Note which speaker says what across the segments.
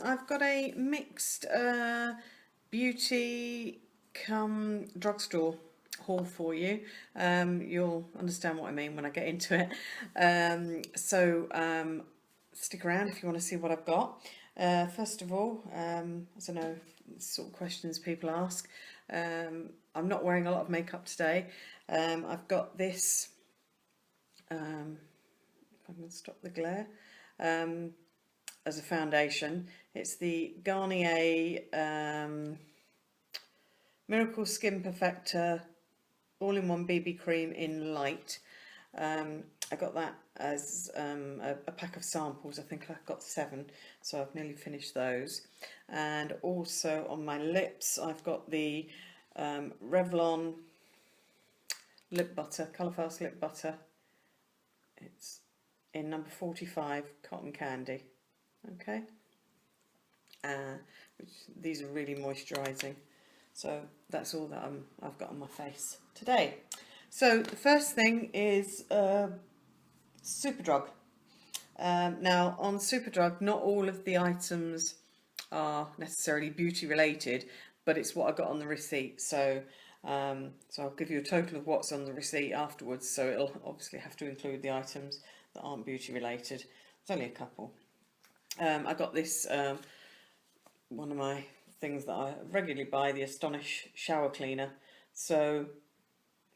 Speaker 1: I've got a mixed beauty come drugstore haul for you. You'll understand what I mean when I get into it. Stick around if you want to see what I've got. First of all, as I know, sort of questions people ask. I'm not wearing a lot of makeup today. I've got this. If I can stop the glare. As a foundation, it's the Garnier Miracle Skin Perfector all-in-one BB cream in light. I got that as a pack of samples. I think I've got 7, so I've nearly finished those. And also on my lips, I've got the Revlon lip butter, Colour Fast lip butter. It's in number 45, Cotton Candy. Okay, these are really moisturising. So that's all that I've got on my face today. So the first thing is Superdrug. Now on Superdrug, not all of the items are necessarily beauty related, but it's what I got on the receipt. So I'll give you a total of what's on the receipt afterwards. So it'll obviously have to include the items that aren't beauty related. There's only a couple. I got this, one of my things that I regularly buy, the Astonish shower cleaner. So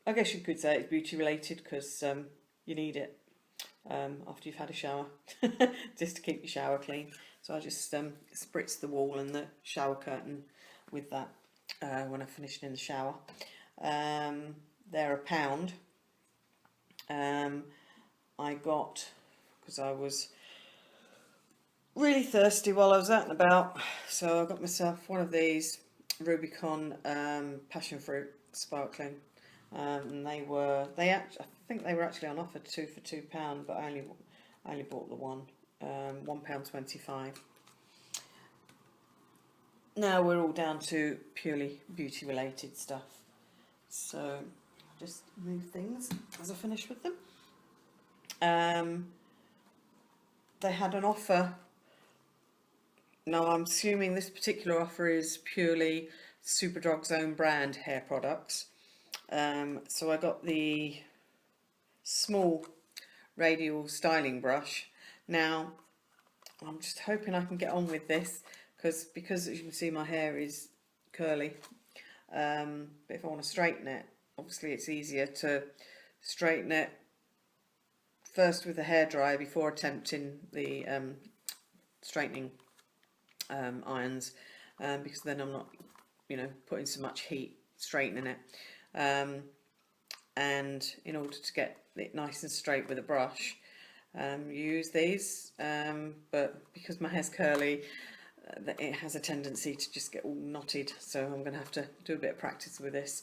Speaker 1: I guess you could say it's beauty related because you need it after you've had a shower, just to keep your shower clean. So I just spritz the wall and the shower curtain with that when I finished in the shower. They're £1. I got, because I was really thirsty while I was out and about, so I got myself one of these Rubicon passion fruit sparkling, and I think they were actually on offer 2 for £2, but I only bought the one, £1.25. Now we're all down to purely beauty related stuff, so I'll just move things as I finish with them. They had an offer. Now I'm assuming this particular offer is purely Superdrug's own brand hair products. So I got the small radial styling brush. Now I'm just hoping I can get on with this because as you can see my hair is curly. But if I want to straighten it, obviously it's easier to straighten it first with the hairdryer before attempting the straightening irons, because then I'm not, putting so much heat straightening it. And in order to get it nice and straight with a brush, use these, but because my hair's curly, it has a tendency to just get all knotted, so I'm going to have to do a bit of practice with this.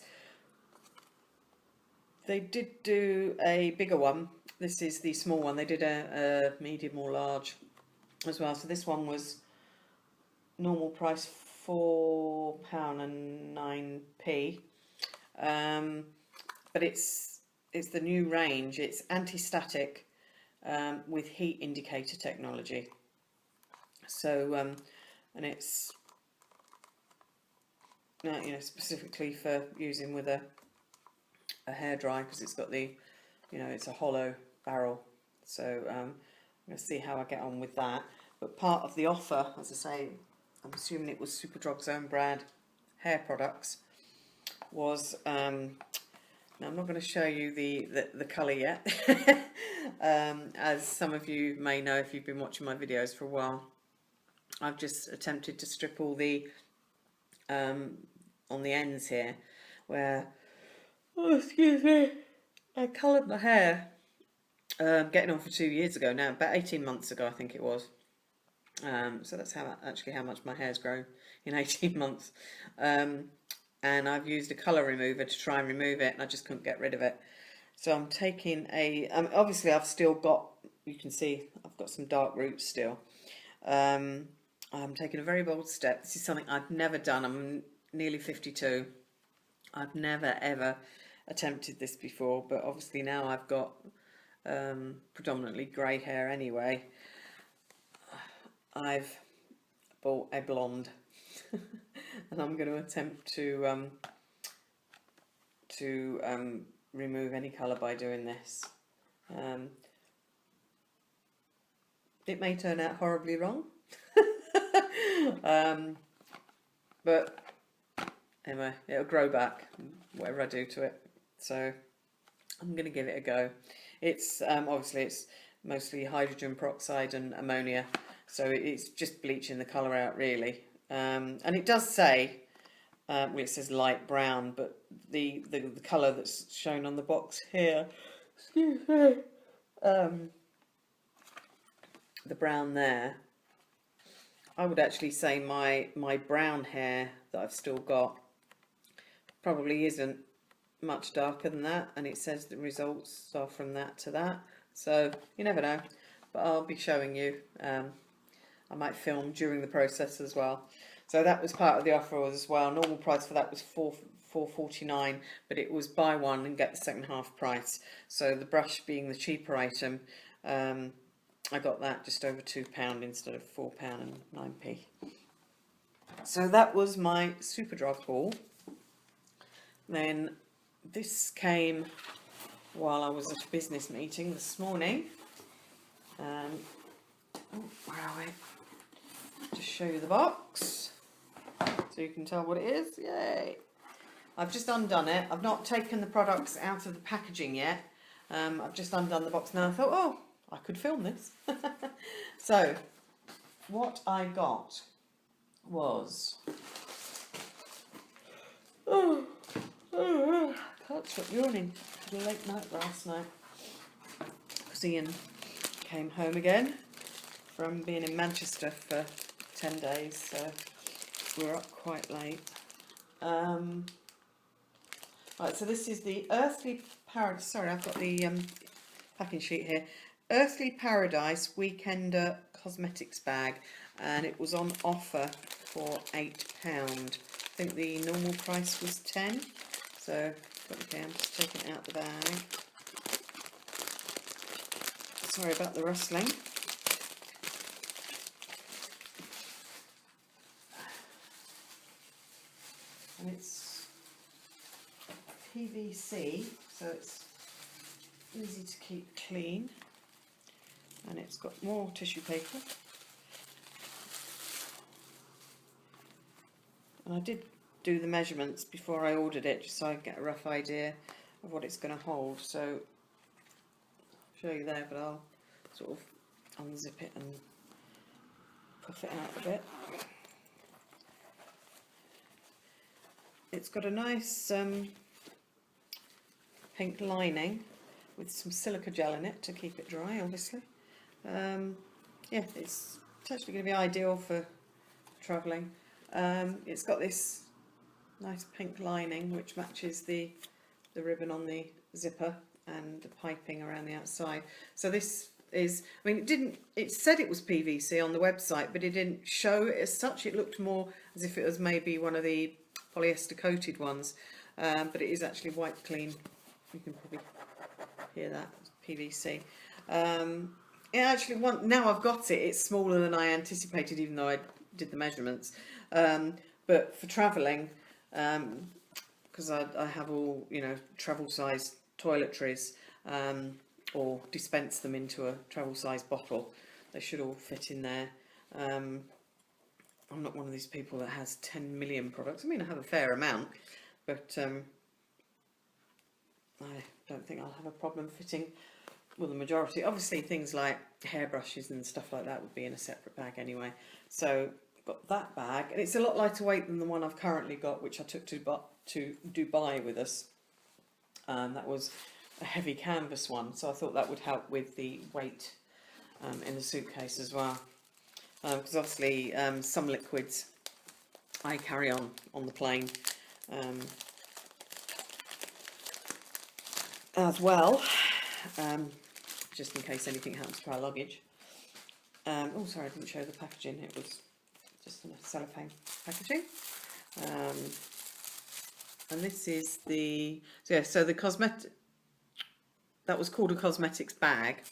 Speaker 1: They did do a bigger one. This is the small one. They did a medium or large as well. So this one was normal price £4.09. But it's the new range. It's anti-static with heat indicator technology. So and it's specifically for using with a hairdryer, because it's got the it's a hollow barrel. So I'm going to see how I get on with that. But part of the offer, as I say, I'm assuming it was Superdrug's own brand hair products, was now I'm not going to show you the colour yet, as some of you may know if you've been watching my videos for a while. I've just attempted to strip all the on the ends here where, oh excuse me, I coloured my hair getting on for 2 years ago now, about 18 months ago I think it was. So that's how much my hair's grown in 18 months. And I've used a colour remover to try and remove it, and I just couldn't get rid of it. So I'm taking obviously I've still got, you can see I've got some dark roots still. I'm taking a very bold step. This is something I've never done. I'm nearly 52. I've never ever attempted this before, but obviously now I've got predominantly grey hair anyway. I've bought a blonde, and I'm going to attempt to remove any colour by doing this. It may turn out horribly wrong, but anyway, it'll grow back whatever I do to it. So I'm going to give it a go. It's obviously it's mostly hydrogen peroxide and ammonia, so it's just bleaching the colour out really. And it does say, well, it says light brown, but the colour that's shown on the box here, excuse me, the brown there, I would actually say my brown hair that I've still got probably isn't much darker than that, and it says the results are from that to that, so you never know, but I'll be showing you. I might film during the process as well. So that was part of the offer as well. Normal price for that was $4.49, but it was buy one and get the second half price. So the brush being the cheaper item, I got that just over £2 instead of £4 and 9p. So that was my Superdrug haul. Then this came while I was at a business meeting this morning. Oh, where are we? Just show you the box so you can tell what it is. Yay! I've just undone it. I've not taken the products out of the packaging yet. I've just undone the box now. I thought, oh, I could film this. So what I got was I can't stop yawning. Had a late night last night because Ian came home again from being in Manchester for 10 days, so we're up quite late. Right, so this is the Earthly Paradise. Sorry, I've got the packing sheet here. Earthly Paradise Weekender Cosmetics bag, and it was on offer for £8. I think the normal price was 10. So okay, I'm just taking it out the bag. Sorry about the rustling. And it's PVC, so it's easy to keep clean. And it's got more tissue paper. And I did do the measurements before I ordered it, just so I get a rough idea of what it's going to hold. So I'll show you there, but I'll sort of unzip it and puff it out a bit. It's got a nice pink lining with some silica gel in it to keep it dry, obviously. Yeah, it's actually going to be ideal for travelling. It's got this nice pink lining which matches the ribbon on the zipper and the piping around the outside. So this is, I mean, it said it was PVC on the website, but it didn't show it as such. It looked more as if it was maybe one of the polyester coated ones, but it is actually white clean. You can probably hear that, PVC. Yeah, actually, now I've got it, it's smaller than I anticipated, even though I did the measurements. But for travelling, because I have all, you know, travel-sized toiletries, or dispense them into a travel-sized bottle, they should all fit in there. I'm not one of these people that has 10 million products. I mean, I have a fair amount, but I don't think I'll have a problem fitting, well, the majority. Obviously, things like hairbrushes and stuff like that would be in a separate bag anyway. So got that bag, and it's a lot lighter weight than the one I've currently got, which I took to Dubai with us. That was a heavy canvas one, so I thought that would help with the weight in the suitcase as well. Because obviously some liquids I carry on the plane as well, just in case anything happens to our luggage. Oh, sorry, I didn't show the packaging. It was just in a cellophane packaging. And this is the, so the cosmetic, that was called a cosmetics bag.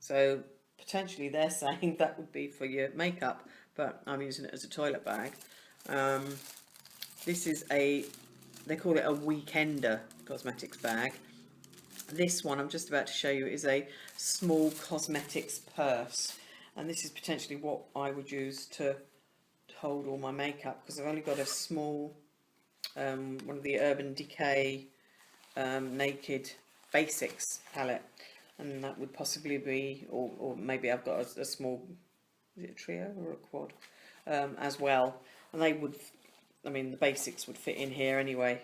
Speaker 1: So potentially they're saying that would be for your makeup, but I'm using it as a toilet bag. This is they call it a weekender cosmetics bag. This one I'm just about to show you is a small cosmetics purse, and this is potentially what I would use to hold all my makeup, because I've only got a small one of the Urban Decay Naked Basics palette, and that would possibly be, or maybe I've got a small, is it a trio or a quad as well, and they would, I mean the basics would fit in here anyway.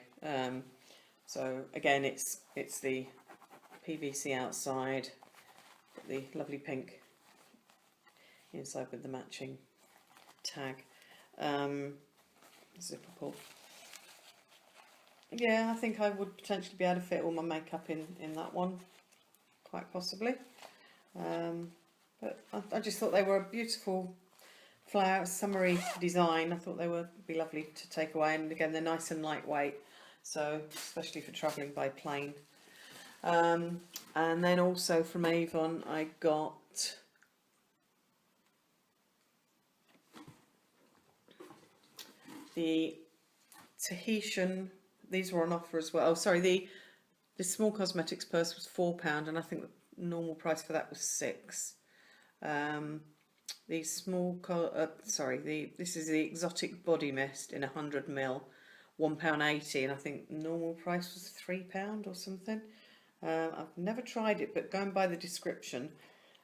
Speaker 1: So again, it's the PVC outside, got the lovely pink inside with the matching tag, zipper pull. Yeah, I think I would potentially be able to fit all my makeup in that one, quite possibly. But I just thought they were a beautiful flower, summery design. I thought they would be lovely to take away, and again they're nice and lightweight, so especially for travelling by plane. And then also from Avon I got the Tahitian. These were on offer as well. Oh, sorry, the small cosmetics purse was £4, and I think the normal price for that was £6. The small, this is the Exotic Body Mist in 100ml, £1.80, and I think normal price was £3 or something. I've never tried it, but going by the description,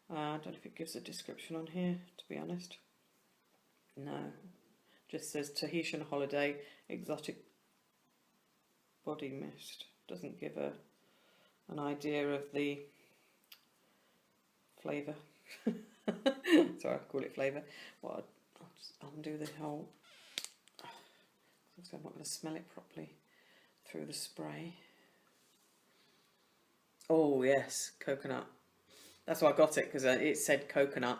Speaker 1: I don't know if it gives a description on here, to be honest. No, just says Tahitian Holiday Exotic Body Mist. Doesn't give an idea of the flavour. Sorry, I call it flavour. Well, I'll just undo the whole. I'm not going to smell it properly through the spray. Oh yes, coconut. That's why I got it, because it said coconut.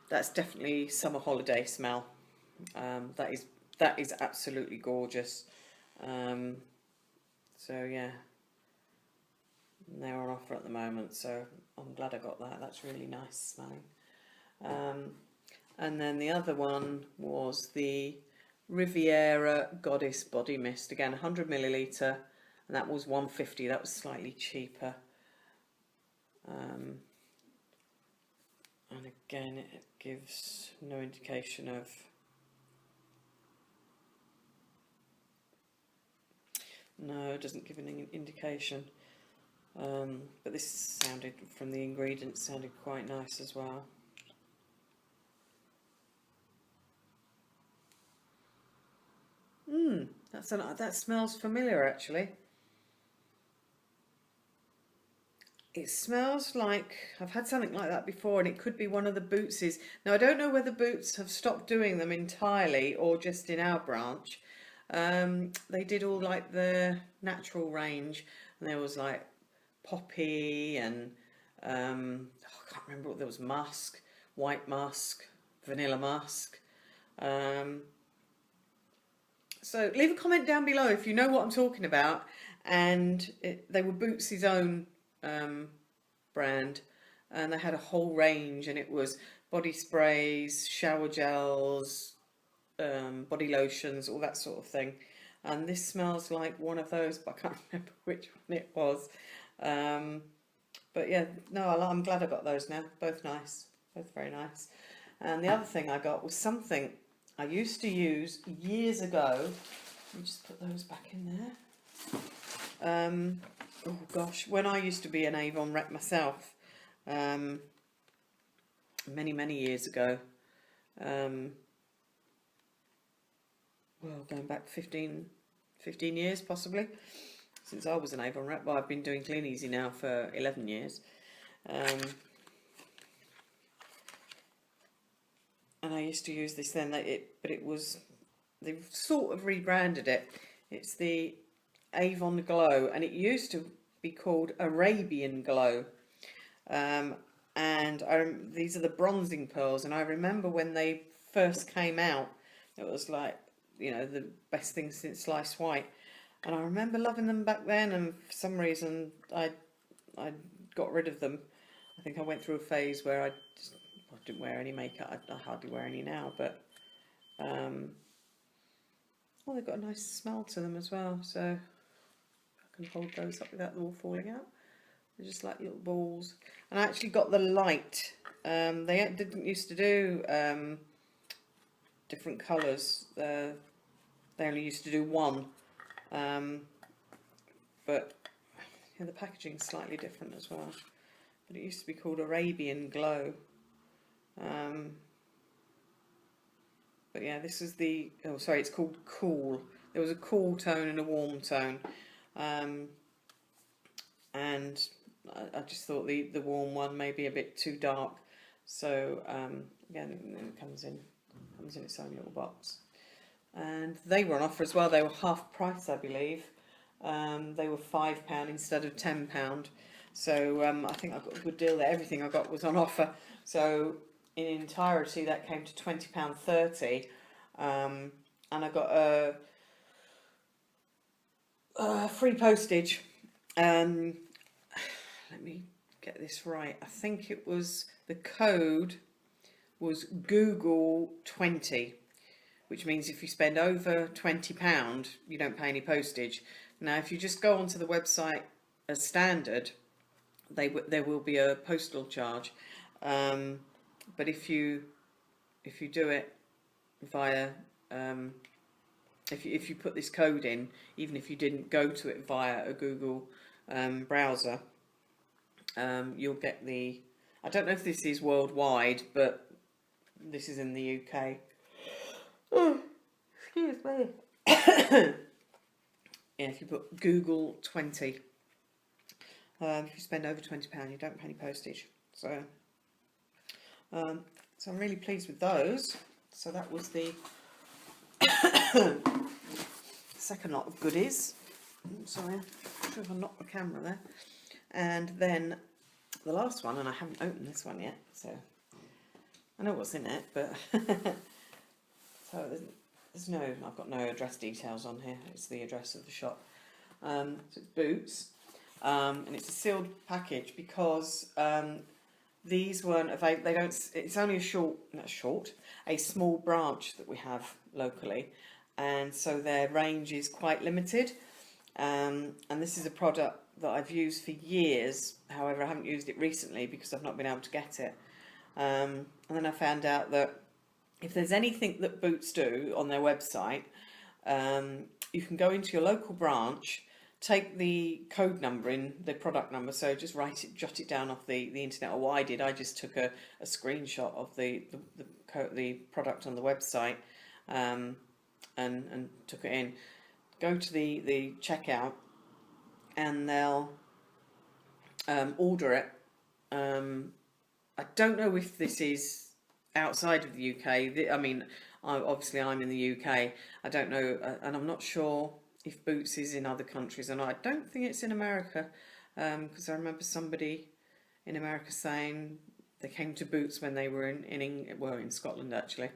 Speaker 1: That's definitely summer holiday smell. That is absolutely gorgeous. So yeah, they're on offer at the moment, so I'm glad I got that. That's really nice smelling. And then the other one was the Riviera Goddess Body Mist, again 100ml, and that was £1.50. That was slightly cheaper. And again, it gives no indication of. No, it doesn't give an indication. But this sounded, from the ingredients, sounded quite nice as well. That smells familiar actually. It smells like I've had something like that before, and it could be one of the Bootses. Now I don't know whether Boots have stopped doing them entirely or just in our branch. They did all like the natural range, and there was like poppy and I can't remember what there was, musk, white musk, vanilla musk. So leave a comment down below if you know what I'm talking about. And they were Boots' own brand, and they had a whole range, and it was body sprays, shower gels, body lotions, all that sort of thing. And this smells like one of those, but I can't remember which one it was. But yeah, no, I'm glad I got those now. Both nice, both very nice. And the other thing I got was something I used to use years ago. Let me just put those back in there. Oh gosh, when I used to be an Avon rep myself, many years ago, well, going back 15 years possibly, since I was an Avon rep. Well, I've been doing Clean Easy now for 11 years. And I used to use this then, but it was, they've sort of rebranded it. It's the Avon Glow, and it used to be called Arabian Glow. And these are the bronzing pearls, and I remember when they first came out, it was like, you know, the best thing since sliced white. And I remember loving them back then, and for some reason I got rid of them. I think I went through a phase where I didn't wear any makeup. I hardly wear any now, but oh, they've got a nice smell to them as well. So I can hold those up without them all falling out. They're just like little balls. And I actually got the light. They didn't used to do different colours. They only used to do one. But yeah, the packaging's slightly different as well. But it used to be called Avon Glow. But yeah, this is the, oh sorry, it's called Cool. There was a cool tone and a warm tone. And I just thought the warm one may be a bit too dark. So again, it comes in its own little box. And they were on offer as well. They were half price, I believe. They were £5 instead of £10. So I think I got a good deal there. Everything I got was on offer. So in entirety, that came to £20.30. And I got a free postage. Let me get this right. I think it was, the code was Google 20, which means if you spend over £20, you don't pay any postage. Now, if you just go onto the website as standard, there will be a postal charge. But if you do it via if you put this code in, even if you didn't go to it via a Google browser, you'll get the, I don't know if this is worldwide, but this is in the UK. Oh, excuse me. Yeah, if you put Google 20, if you spend over £20, you don't pay any postage. So I'm really pleased with those. So that was the second lot of goodies. Sorry, I'm sure if I knocked the camera there. And then the last one, and I haven't opened this one yet, so I know what's in it, but so there's no, I've got no address details on here. It's the address of the shop. So it's boots, and it's a sealed package because these weren't available. They don't. It's only a small branch that we have locally, and so their range is quite limited. And this is a product that I've used for years. However, I haven't used it recently because I've not been able to get it. And then I found out that if there's anything that Boots do on their website, you can go into your local branch, take the code number in, the product number, so just jot it down off the internet, or what I did, I just took a screenshot of the product on the website and took it in. Go to the checkout and they'll order it. I don't know if this is outside of the UK. I mean, obviously I'm in the UK. I don't know, and I'm not sure if Boots is in other countries or not. I don't think it's in America, because I remember somebody in America saying they came to Boots when they were in Scotland actually.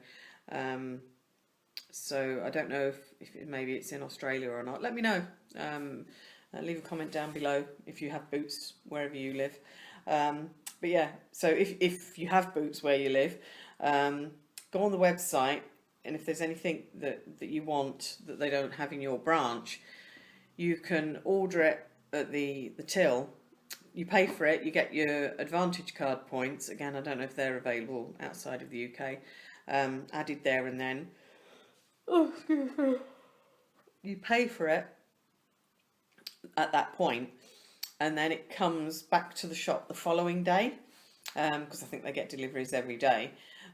Speaker 1: So I don't know if maybe it's in Australia or not. Let me know. Leave a comment down below if you have Boots wherever you live. But yeah, so if you have Boots where you live, go on the website, and if there's anything that you want that they don't have in your branch, you can order it at the till. You pay for it, you get your Advantage card points. Again, I don't know if they're available outside of the UK. Added there and then. Oh, excuse me. You pay for it at that point, and then it comes back to the shop the following day, because I think they get deliveries every day,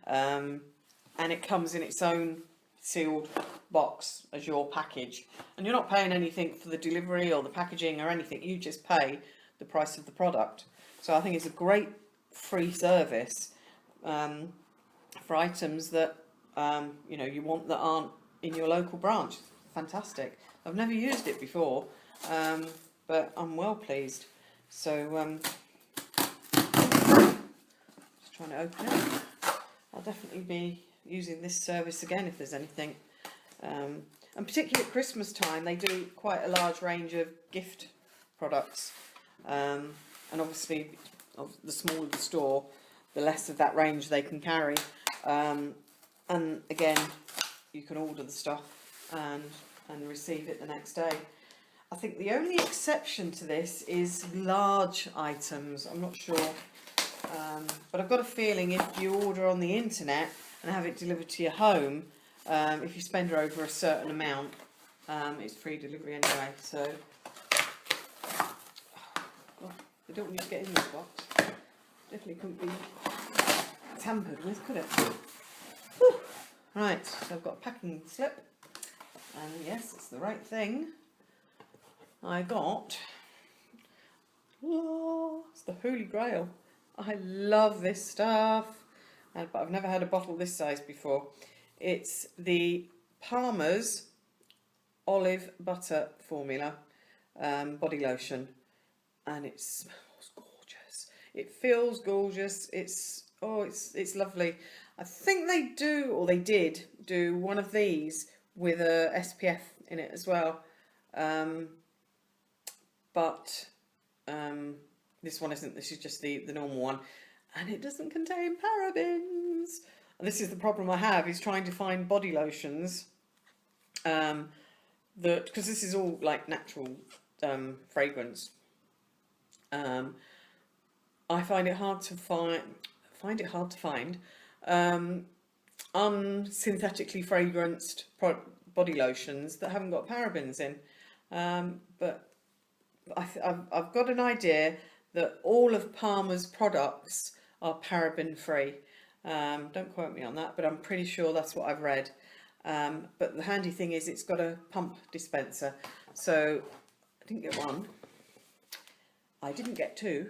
Speaker 1: and it comes in its own sealed box as your package, and you're not paying anything for the delivery or the packaging or anything. You just pay the price of the product. So I think it's a great free service for items that you know, you want that aren't in your local branch. Fantastic. I've never used it before, but I'm well pleased. So just trying to open it. I'll definitely be using this service again if there's anything. And particularly at Christmas time, they do quite a large range of gift products. And obviously, the smaller the store, the less of that range they can carry. And again, you can order the stuff and receive it the next day. I think the only exception to this is large items. I'm not sure, but I've got a feeling if you order on the internet and have it delivered to your home, if you spend over a certain amount, it's free delivery anyway. So, God, I don't want you to get in this box. Definitely couldn't be tampered with, could it? Whew. Right, so I've got a packing slip, and yes, it's the right thing. I got, oh, it's the Holy Grail. I love this stuff, but I've never had a bottle this size before. It's the Palmer's Olive Butter Formula body lotion, and it smells gorgeous. It feels gorgeous. It's lovely. I think they do, or they did do one of these with a SPF in it as well. But this one isn't. This is just the normal one, and it doesn't contain parabens. And this is the problem I have, is trying to find body lotions that, because this is all like natural fragrance. I find it hard to find unsynthetically fragranced body lotions that haven't got parabens in. But I've got an idea that all of Palmer's products are paraben free. Don't quote me on that, but I'm pretty sure that's what I've read. But the handy thing is it's got a pump dispenser. So I didn't get one. I didn't get two.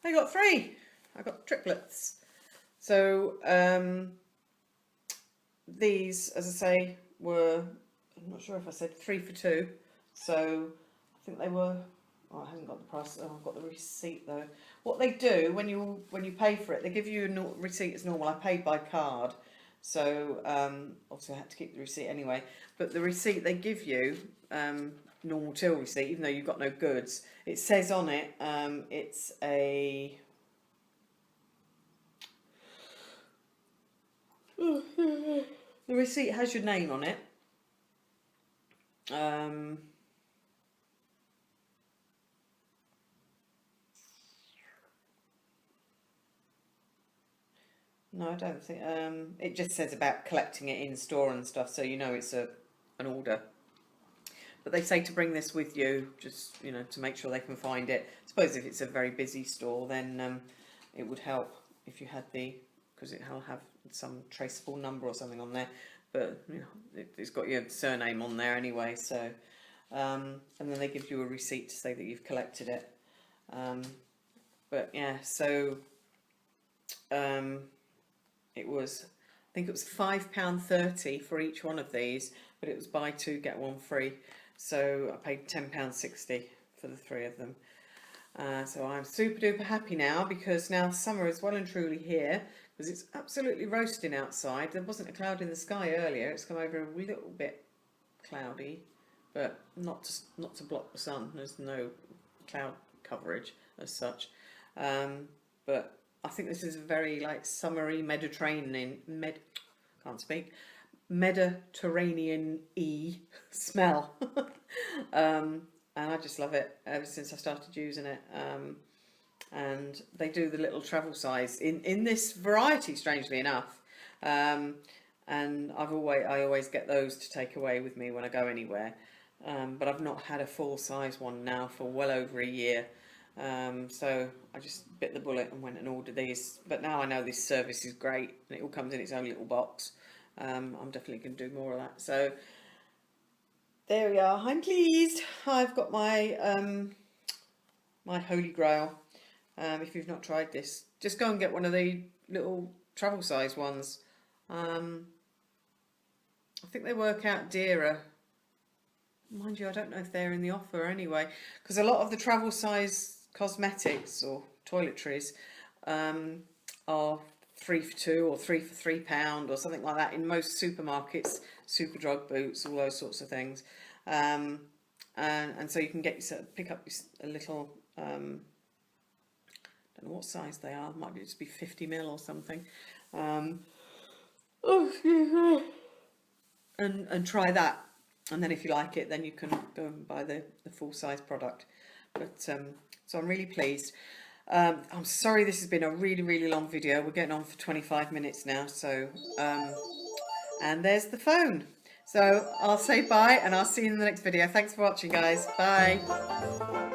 Speaker 1: I got three. I got triplets. So these, as I say, were, I'm not sure if I said 3 for 2. So I think they were, oh, I haven't got the price. Oh, I've got the receipt though. What they do when you pay for it, they give you a receipt as normal. I paid by card, so obviously I had to keep the receipt anyway. But the receipt they give you, normal till receipt, even though you've got no goods, it says on it, it's a, the receipt has your name on it. No, I don't think. It just says about collecting it in store and stuff, so you know it's an order. But they say to bring this with you, just to make sure they can find it. I suppose if it's a very busy store, then it would help if you had because it'll have some traceable number or something on there. But it's got your surname on there anyway. So, and then they give you a receipt to say that you've collected it. But yeah, so. It was, I think it was £5.30 for each one of these, but it was buy two get one free. So I paid £10.60 for the 3 of them. So I'm super duper happy now, because now summer is well and truly here, because it's absolutely roasting outside. There wasn't a cloud in the sky earlier. It's come over a little bit cloudy, but not to block the sun. There's no cloud coverage as such. But I think this is a very summery Mediterranean-y smell. And I just love it ever since I started using it. And they do the little travel size in this variety, strangely enough. And I always get those to take away with me when I go anywhere. But I've not had a full size one now for well over a year. So I just bit the bullet and went and ordered these. But now I know this service is great, and it all comes in its own little box. I'm definitely going to do more of that. So there we are. I'm pleased. I've got my my Holy Grail. If you've not tried this, just go and get one of the little travel size ones. I think they work out dearer. Mind you, I don't know if they're in the offer anyway, because a lot of the travel size cosmetics or toiletries are 3 for 2 or 3 for £3 or something like that in most supermarkets, Superdrug, Boots, all those sorts of things. And so you can pick up a little, don't know what size they are. Might just be 50 ml or something. Oh, excuse me. And try that, and then if you like it, then you can go and buy the full size product. But so I'm really pleased. I'm sorry this has been a really long video. We're getting on for 25 minutes now, so and there's the phone. So I'll say bye, and I'll see you in the next video. Thanks for watching, guys. Bye.